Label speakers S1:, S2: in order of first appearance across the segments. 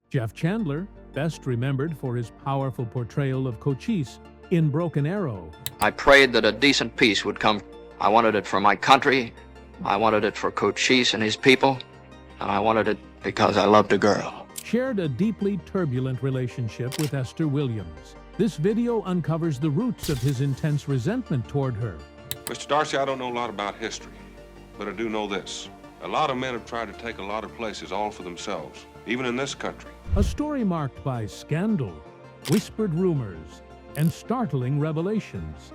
S1: Jeff Chandler, best remembered for his powerful portrayal of Cochise in Broken Arrow.
S2: I prayed that a decent peace would come. I wanted it for my country. I wanted it for Cochise and his people. And I wanted it because I loved a girl.
S1: Shared a deeply turbulent relationship with Esther Williams. This video uncovers the roots of his intense resentment toward her.
S3: Mr. Darcy, I don't know a lot about history, but I do know this. A lot of men have tried to take a lot of places all for themselves, even in this country.
S1: A story marked by scandal, whispered rumors, and startling revelations.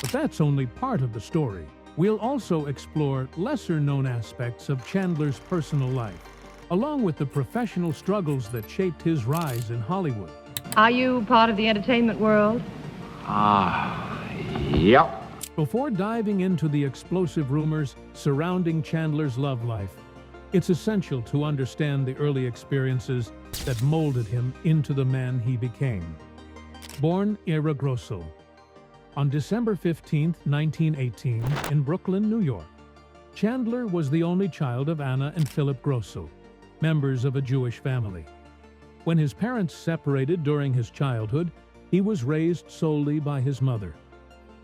S1: But that's only part of the story. We'll also explore lesser-known aspects of Chandler's personal life, along with the professional struggles that shaped his rise in Hollywood.
S4: Are you part of the entertainment world?
S5: Yep.
S1: Before diving into the explosive rumors surrounding Chandler's love life, it's essential to understand the early experiences that molded him into the man he became. Born Grosso on December 15, 1918, in Brooklyn, New York, Chandler was the only child of Anna and Philip Grosso, members of a Jewish family. When his parents separated during his childhood, he was raised solely by his mother.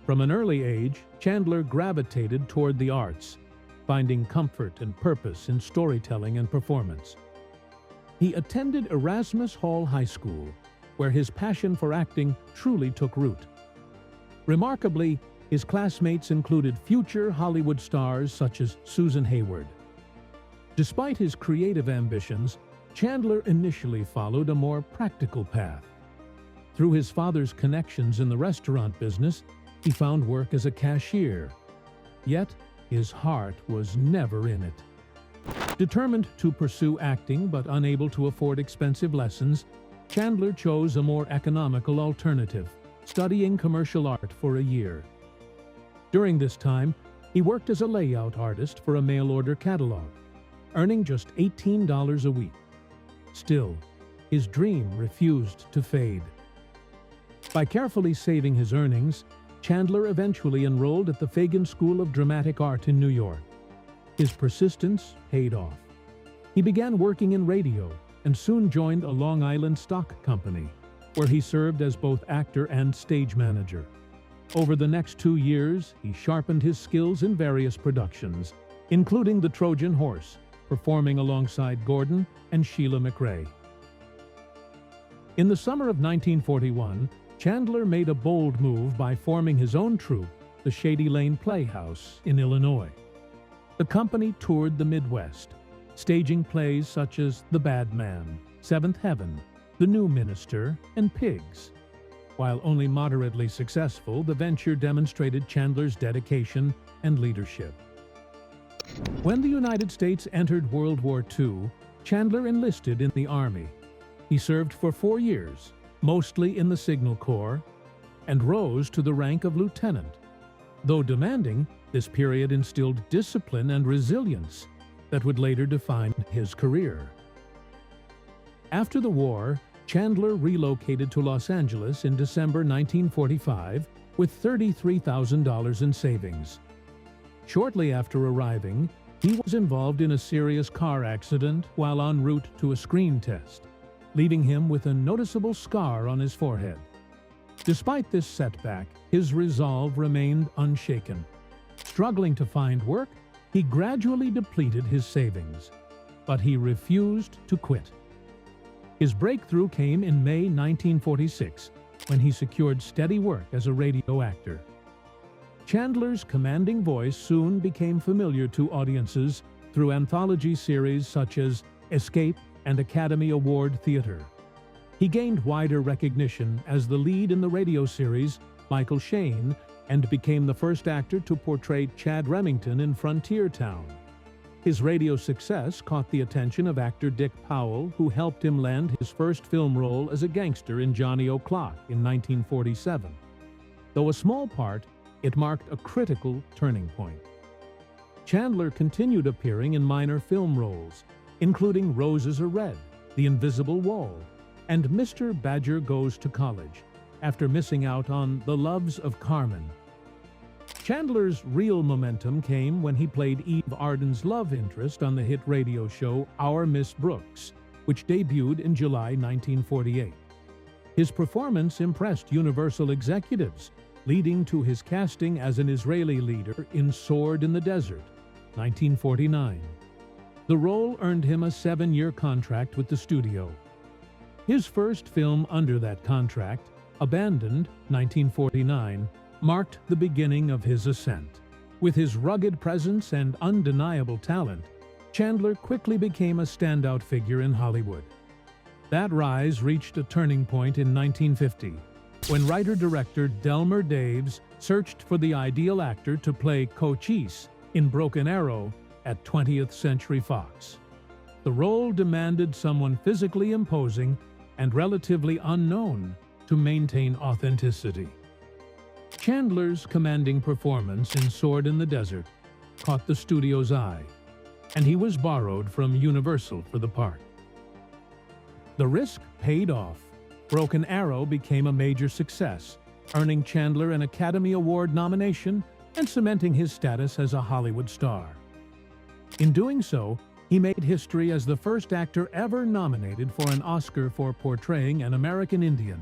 S1: From an early age, Chandler gravitated toward the arts, finding comfort and purpose in storytelling and performance. He attended Erasmus Hall High School, where his passion for acting truly took root. Remarkably, his classmates included future Hollywood stars such as Susan Hayward. Despite his creative ambitions, Chandler initially followed a more practical path. Through his father's connections in the restaurant business, he found work as a cashier. Yet, his heart was never in it. Determined to pursue acting but unable to afford expensive lessons, Chandler chose a more economical alternative, studying commercial art for a year. During this time, he worked as a layout artist for a mail-order catalog, earning just $18 a week. Still, his dream refused to fade. By carefully saving his earnings, Chandler eventually enrolled at the Fagan School of Dramatic Art in New York. His persistence paid off. He began working in radio and soon joined a Long Island stock company, where he served as both actor and stage manager. Over the next 2 years, he sharpened his skills in various productions, including The Trojan Horse, performing alongside Gordon and Sheila McRae. In the summer of 1941, Chandler made a bold move by forming his own troupe, the Shady Lane Playhouse in Illinois. The company toured the Midwest, staging plays such as The Bad Man, Seventh Heaven, The New Minister, and Pigs. While only moderately successful, the venture demonstrated Chandler's dedication and leadership. When the United States entered World War II, Chandler enlisted in the Army. He served for 4 years, mostly in the Signal Corps, and rose to the rank of lieutenant. Though demanding, this period instilled discipline and resilience that would later define his career. After the war, Chandler relocated to Los Angeles in December 1945 with $33,000 in savings. Shortly after arriving, he was involved in a serious car accident while en route to a screen test, leaving him with a noticeable scar on his forehead. Despite this setback, his resolve remained unshaken. Struggling to find work, he gradually depleted his savings, but he refused to quit. His breakthrough came in May 1946, when he secured steady work as a radio actor. Chandler's commanding voice soon became familiar to audiences through anthology series such as Escape and Academy Award Theater. He gained wider recognition as the lead in the radio series Michael Shayne and became the first actor to portray Chad Remington in Frontier Town. His radio success caught the attention of actor Dick Powell, who helped him land his first film role as a gangster in Johnny O'Clock in 1947. Though a small part, it marked a critical turning point. Chandler continued appearing in minor film roles, including Roses Are Red, The Invisible Wall, and Mr. Badger Goes to College, after missing out on The Loves of Carmen. Chandler's real momentum came when he played Eve Arden's love interest on the hit radio show Our Miss Brooks, which debuted in July 1948. His performance impressed Universal executives, leading to his casting as an Israeli leader in Sword in the Desert, 1949. The role earned him a 7-year contract with the studio. His first film under that contract, Abandoned, 1949, marked the beginning of his ascent. With his rugged presence and undeniable talent, Chandler quickly became a standout figure in Hollywood. That rise reached a turning point in 1950, when writer-director Delmer Daves searched for the ideal actor to play Cochise in Broken Arrow at 20th Century Fox. The role demanded someone physically imposing and relatively unknown to maintain authenticity. Chandler's commanding performance in Sword in the Desert caught the studio's eye, and he was borrowed from Universal for the part. The risk paid off. Broken Arrow became a major success, earning Chandler an Academy Award nomination and cementing his status as a Hollywood star. In doing so, he made history as the first actor ever nominated for an Oscar for portraying an American Indian.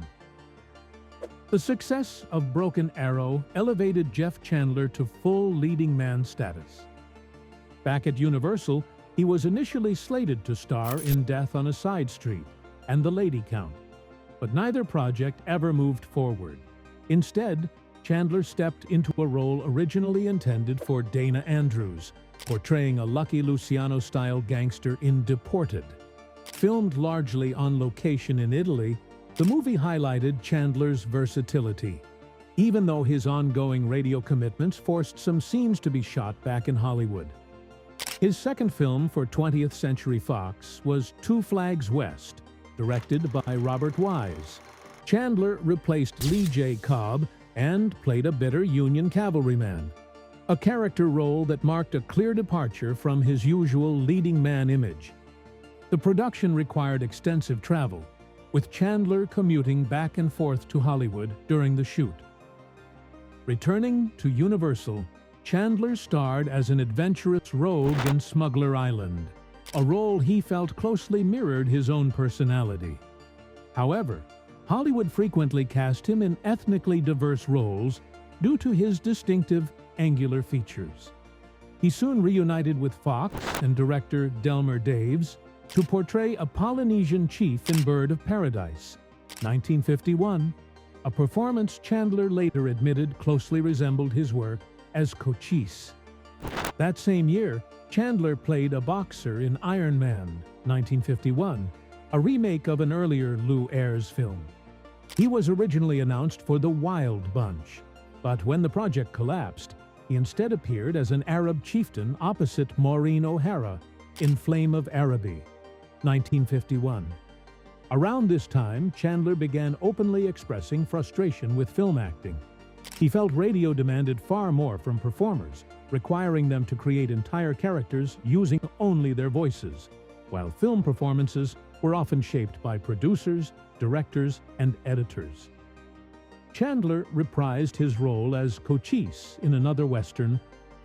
S1: The success of Broken Arrow elevated Jeff Chandler to full leading man status. Back at Universal, he was initially slated to star in Death on a Side Street and The Lady Count, but neither project ever moved forward. Instead, Chandler stepped into a role originally intended for Dana Andrews, portraying a Lucky Luciano-style gangster in Deported. Filmed largely on location in Italy, the movie highlighted Chandler's versatility, even though his ongoing radio commitments forced some scenes to be shot back in Hollywood. His second film for 20th Century Fox was Two Flags West, directed by Robert Wise. Chandler replaced Lee J. Cobb and played a bitter Union cavalryman, a character role that marked a clear departure from his usual leading man image. The production required extensive travel, with Chandler commuting back and forth to Hollywood during the shoot. Returning to Universal, Chandler starred as an adventurous rogue in Smuggler Island, a role he felt closely mirrored his own personality. However, Hollywood frequently cast him in ethnically diverse roles due to his distinctive, angular features. He soon reunited with Fox and director Delmer Daves to portray a Polynesian chief in Bird of Paradise, 1951, a performance Chandler later admitted closely resembled his work as Cochise. That same year, Chandler played a boxer in Iron Man, 1951, a remake of an earlier Lew Ayres film. He was originally announced for The Wild Bunch, but when the project collapsed, he instead appeared as an Arab chieftain opposite Maureen O'Hara in Flame of Araby, 1951. Around this time, Chandler began openly expressing frustration with film acting. He felt radio demanded far more from performers, requiring them to create entire characters using only their voices, while film performances were often shaped by producers, directors, and editors. Chandler reprised his role as Cochise in another Western,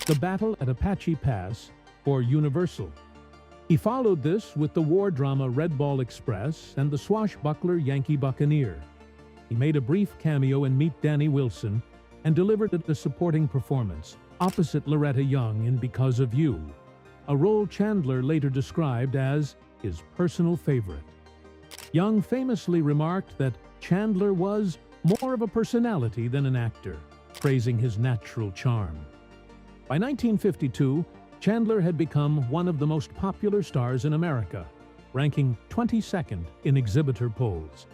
S1: The Battle at Apache Pass, for Universal. He followed this with the war drama Red Ball Express and the swashbuckler Yankee Buccaneer. He made a brief cameo in Meet Danny Wilson and delivered a supporting performance opposite Loretta Young in Because of You, a role Chandler later described as his personal favorite. Young famously remarked that Chandler was more of a personality than an actor, praising his natural charm. By 1952, Chandler had become one of the most popular stars in America, ranking 22nd in exhibitor polls.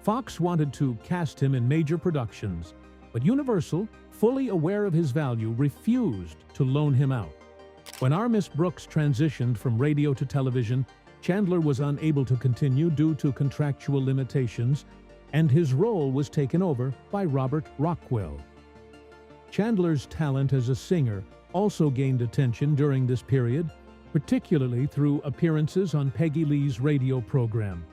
S1: Fox wanted to cast him in major productions, but Universal, fully aware of his value, refused to loan him out. When Our Miss Brooks transitioned from radio to television, Chandler was unable to continue due to contractual limitations, and his role was taken over by Robert Rockwell. Chandler's talent as a singer also gained attention during this period, particularly through appearances on Peggy Lee's radio program.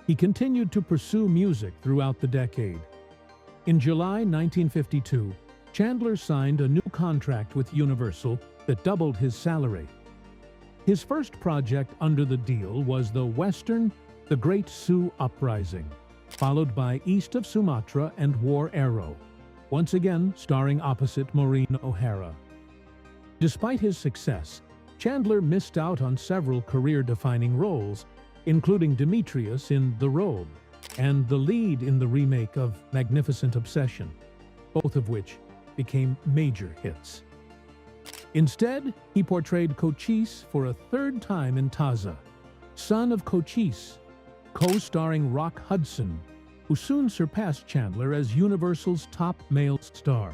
S1: He continued to pursue music throughout the decade. In July 1952, Chandler signed a new contract with Universal that doubled his salary. His first project under the deal was the Western The Great Sioux Uprising, followed by East of Sumatra and War Arrow, once again starring opposite Maureen O'Hara. Despite his success, Chandler missed out on several career-defining roles, including Demetrius in The Robe and the lead in the remake of Magnificent Obsession, both of which became major hits. Instead, he portrayed Cochise for a third time in Taza, son of Cochise, co-starring Rock Hudson, who soon surpassed Chandler as Universal's top male star.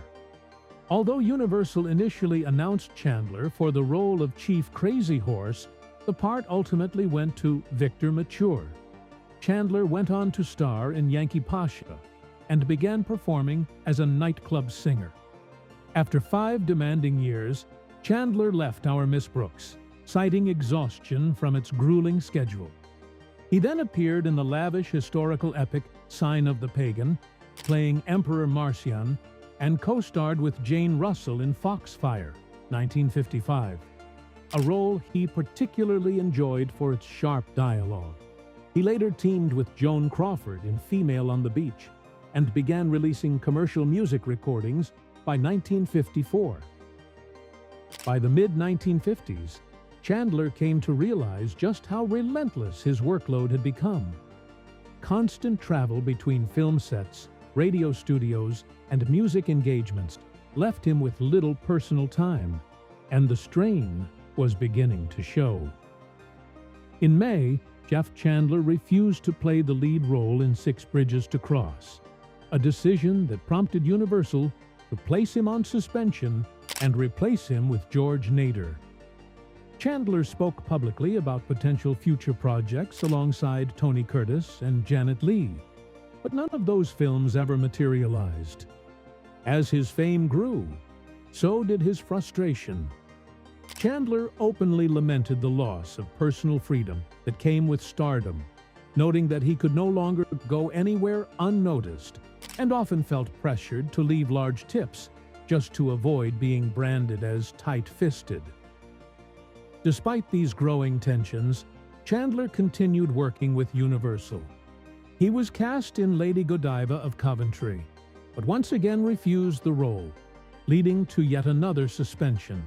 S1: Although Universal initially announced Chandler for the role of Chief Crazy Horse, the part ultimately went to Victor Mature. Chandler went on to star in Yankee Pasha and began performing as a nightclub singer. After 5 demanding years, Chandler left Our Miss Brooks, citing exhaustion from its grueling schedule. He then appeared in the lavish historical epic Sign of the Pagan, playing Emperor Marcion, and co-starred with Jane Russell in Foxfire, 1955, a role he particularly enjoyed for its sharp dialogue. He later teamed with Joan Crawford in Female on the Beach and began releasing commercial music recordings by 1954. By the mid-1950s, Chandler came to realize just how relentless his workload had become. Constant travel between film sets, radio studios, and music engagements left him with little personal time, and the strain was beginning to show. In May, Jeff Chandler refused to play the lead role in Six Bridges to Cross, a decision that prompted Universal to place him on suspension and replace him with George Nader. Chandler spoke publicly about potential future projects alongside Tony Curtis and Janet Leigh, but none of those films ever materialized. As his fame grew, so did his frustration. Chandler openly lamented the loss of personal freedom that came with stardom, noting that he could no longer go anywhere unnoticed and often felt pressured to leave large tips just to avoid being branded as tight-fisted. Despite these growing tensions, Chandler continued working with Universal. He was cast in Lady Godiva of Coventry, but once again refused the role, leading to yet another suspension.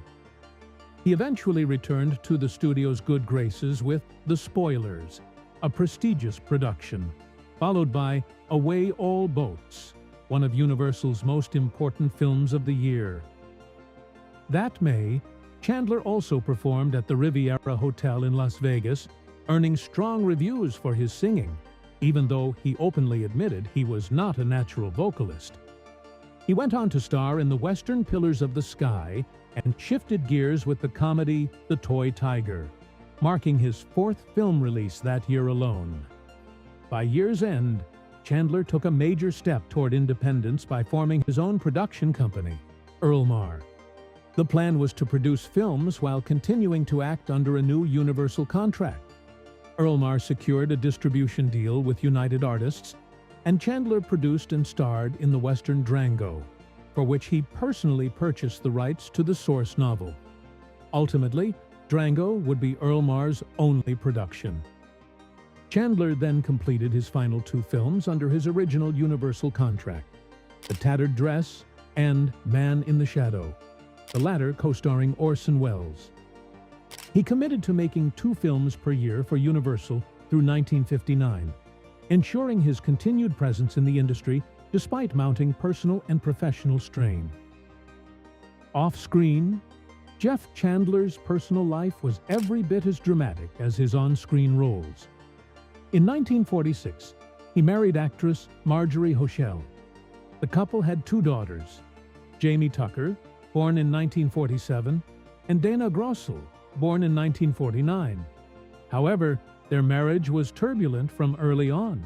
S1: He eventually returned to the studio's good graces with The Spoilers, a prestigious production, followed by Away All Boats, one of Universal's most important films of the year. That May, Chandler also performed at the Riviera Hotel in Las Vegas, earning strong reviews for his singing, even though he openly admitted he was not a natural vocalist. He went on to star in The Western Pillars of the Sky and shifted gears with the comedy The Toy Tiger, marking his 4th film release that year alone. By year's end, Chandler took a major step toward independence by forming his own production company, Earlmar. The plan was to produce films while continuing to act under a new Universal contract. Earlmar secured a distribution deal with United Artists, and Chandler produced and starred in the Western Drango, for which he personally purchased the rights to the source novel. Ultimately, Drango would be Earlmar's only production. Chandler then completed his final 2 films under his original Universal contract, The Tattered Dress and Man in the Shadow, the latter co-starring Orson Welles. He committed to making 2 films per year for Universal through 1959, ensuring his continued presence in the industry despite mounting personal and professional strain. Off-screen, Jeff Chandler's personal life was every bit as dramatic as his on-screen roles. In 1946, he married actress Marjorie Hochel. The couple had 2 daughters, Jamie Tucker, born in 1947, and Dana Grossel, born in 1949. However, their marriage was turbulent from early on,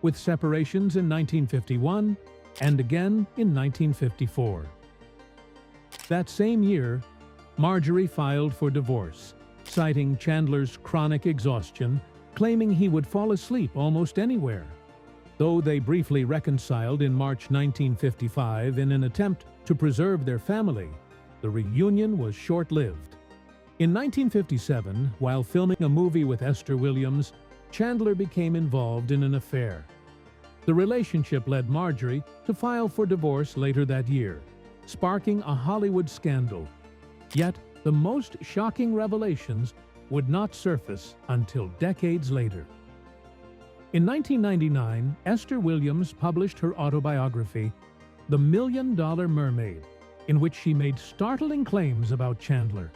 S1: with separations in 1951 and again in 1954. That same year, Marjorie filed for divorce, citing Chandler's chronic exhaustion, claiming he would fall asleep almost anywhere. Though they briefly reconciled in March 1955 in an attempt to preserve their family, the reunion was short-lived. In 1957, while filming a movie with Esther Williams, Chandler became involved in an affair. The relationship led Marjorie to file for divorce later that year, sparking a Hollywood scandal. Yet, the most shocking revelations would not surface until decades later. In 1999, Esther Williams published her autobiography, The $1 Million Mermaid, in which she made startling claims about Chandler.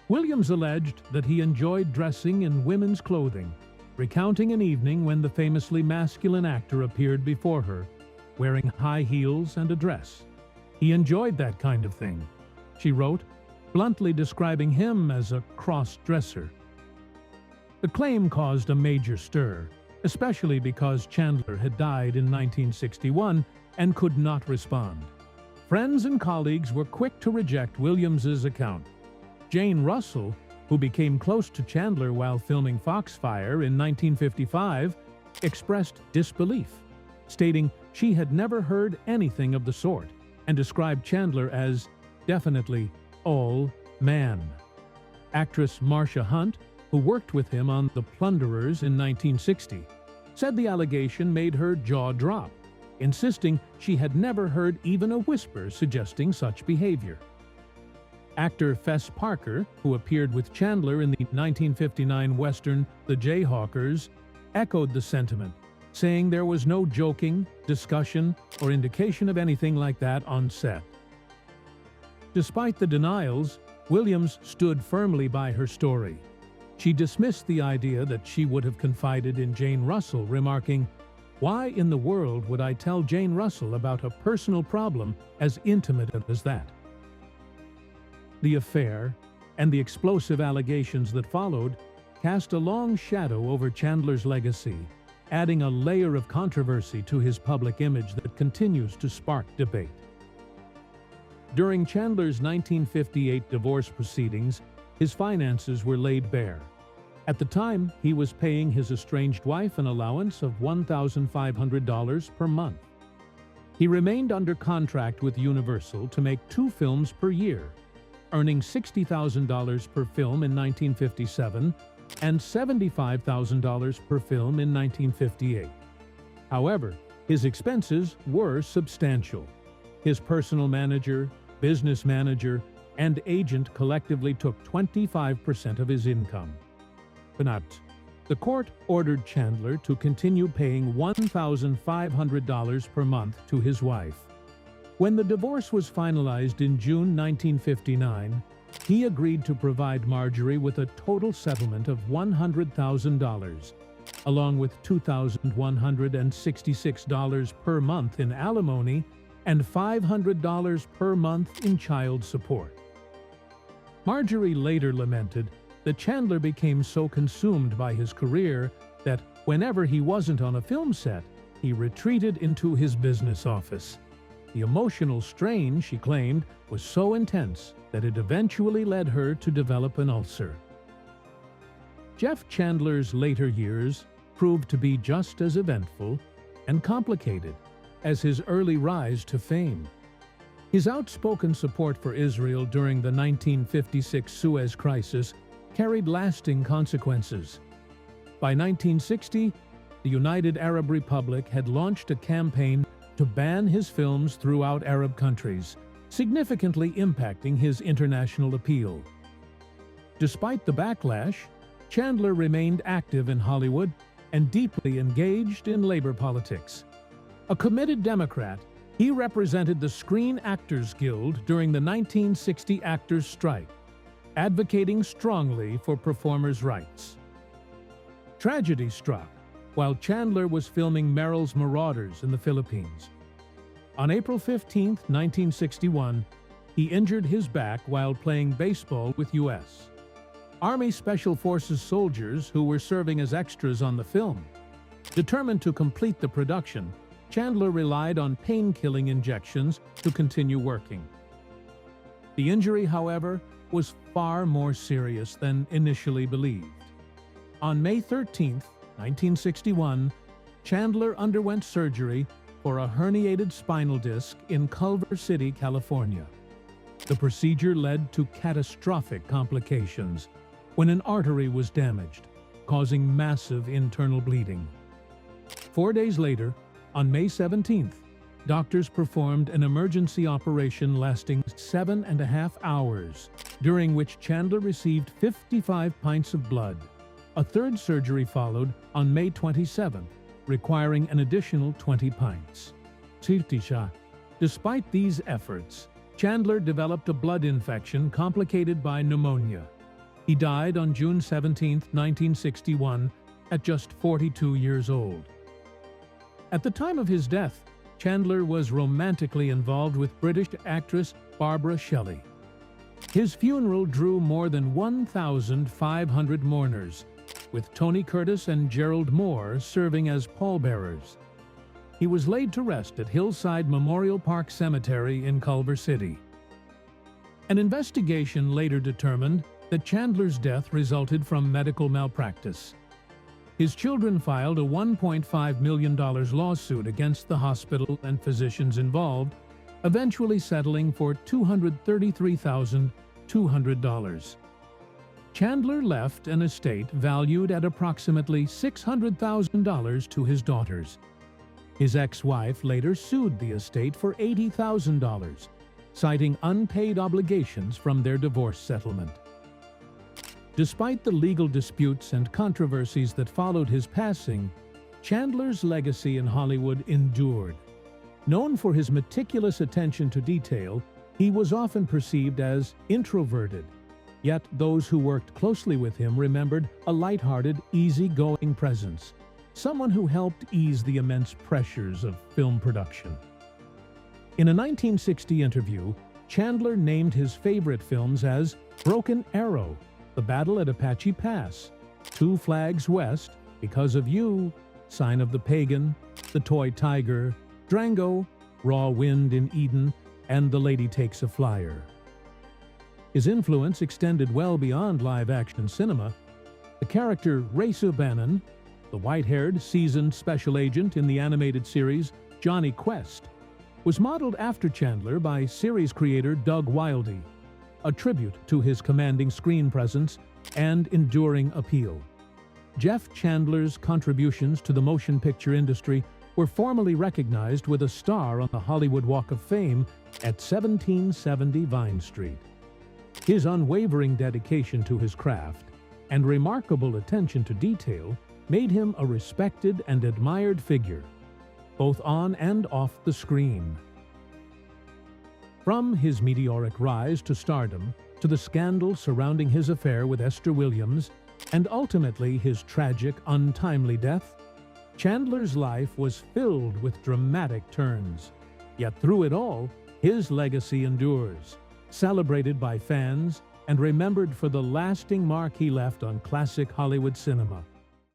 S1: Williams alleged that he enjoyed dressing in women's clothing, recounting an evening when the famously masculine actor appeared before her, wearing high heels and a dress. He enjoyed that kind of thing, she wrote, bluntly describing him as a cross-dresser. The claim caused a major stir, especially because Chandler had died in 1961 and could not respond. Friends and colleagues were quick to reject Williams's account. Jane Russell, who became close to Chandler while filming Foxfire in 1955, expressed disbelief, stating she had never heard anything of the sort and described Chandler as definitely all man. Actress Marcia Hunt, who worked with him on The Plunderers in 1960, said the allegation made her jaw drop, insisting she had never heard even a whisper suggesting such behavior. Actor Fess Parker, who appeared with Chandler in the 1959 Western The Jayhawkers, echoed the sentiment, saying there was no joking, discussion, or indication of anything like that on set. Despite the denials, Williams stood firmly by her story. She dismissed the idea that she would have confided in Jane Russell, remarking, "Why in the world would I tell Jane Russell about a personal problem as intimate as that?" The affair, and the explosive allegations that followed, cast a long shadow over Chandler's legacy, adding a layer of controversy to his public image that continues to spark debate. During Chandler's 1958 divorce proceedings, his finances were laid bare. At the time, he was paying his estranged wife an allowance of $1,500 per month. He remained under contract with Universal to make 2 films per year, earning $60,000 per film in 1957 and $75,000 per film in 1958. However, his expenses were substantial. His personal manager, business manager, and agent collectively took 25% of his income. But the court ordered Chandler to continue paying $1,500 per month to his wife. When the divorce was finalized in June 1959, he agreed to provide Marjorie with a total settlement of $100,000, along with $2,166 per month in alimony and $500 per month in child support. Marjorie later lamented that Chandler became so consumed by his career that whenever he wasn't on a film set, he retreated into his business office. The emotional strain, she claimed, was so intense that it eventually led her to develop an ulcer. Jeff Chandler's later years proved to be just as eventful and complicated as his early rise to fame. His outspoken support for Israel during the 1956 Suez Crisis carried lasting consequences. By 1960, the United Arab Republic had launched a campaign to ban his films throughout Arab countries, significantly impacting his international appeal. Despite the backlash, Chandler remained active in Hollywood and deeply engaged in labor politics. A committed Democrat, he represented the Screen Actors Guild during the 1960 actors' strike, advocating strongly for performers' rights. Tragedy struck while Chandler was filming Merrill's Marauders in the Philippines. On April 15, 1961, he injured his back while playing baseball with U.S. Army Special Forces soldiers who were serving as extras on the film. Determined to complete the production, Chandler relied on pain-killing injections to continue working. The injury, however, was far more serious than initially believed. On May 13, 1961, Chandler underwent surgery for a herniated spinal disc in Culver City, California. The procedure led to catastrophic complications when an artery was damaged, causing massive internal bleeding. 4 days later, on May 17th, doctors performed an emergency operation lasting 7.5 hours, during which Chandler received 55 pints of blood. A third surgery followed on May 27th, requiring an additional 20 pints. Despite these efforts, Chandler developed a blood infection complicated by pneumonia. He died on June 17, 1961, at just 42 years old. At the time of his death, Chandler was romantically involved with British actress Barbara Shelley. His funeral drew more than 1,500 mourners, with Tony Curtis and Gerald Moore serving as pallbearers. He was laid to rest at Hillside Memorial Park Cemetery in Culver City. An investigation later determined that Chandler's death resulted from medical malpractice. His children filed a $1.5 million lawsuit against the hospital and physicians involved, eventually settling for $233,200. Chandler left an estate valued at approximately $600,000 to his daughters. His ex-wife later sued the estate for $80,000, citing unpaid obligations from their divorce settlement. Despite the legal disputes and controversies that followed his passing, Chandler's legacy in Hollywood endured. Known for his meticulous attention to detail, he was often perceived as introverted. Yet those who worked closely with him remembered a lighthearted, easygoing presence, someone who helped ease the immense pressures of film production. In a 1960 interview, Chandler named his favorite films as Broken Arrow, The Battle at Apache Pass, Two Flags West, Because of You, Sign of the Pagan, The Toy Tiger, Drango, Raw Wind in Eden, and The Lady Takes a Flyer. His influence extended well beyond live-action cinema. The character Raisu Bannon, the white-haired, seasoned special agent in the animated series Johnny Quest, was modeled after Chandler by series creator Doug Wildey, a tribute to his commanding screen presence and enduring appeal. Jeff Chandler's contributions to the motion picture industry were formally recognized with a star on the Hollywood Walk of Fame at 1770 Vine Street. His unwavering dedication to his craft and remarkable attention to detail made him a respected and admired figure, both on and off the screen. From his meteoric rise to stardom, to the scandal surrounding his affair with Esther Williams, and ultimately his tragic, untimely death, Chandler's life was filled with dramatic turns. Yet through it all, his legacy endures, celebrated by fans and remembered for the lasting mark he left on classic Hollywood cinema.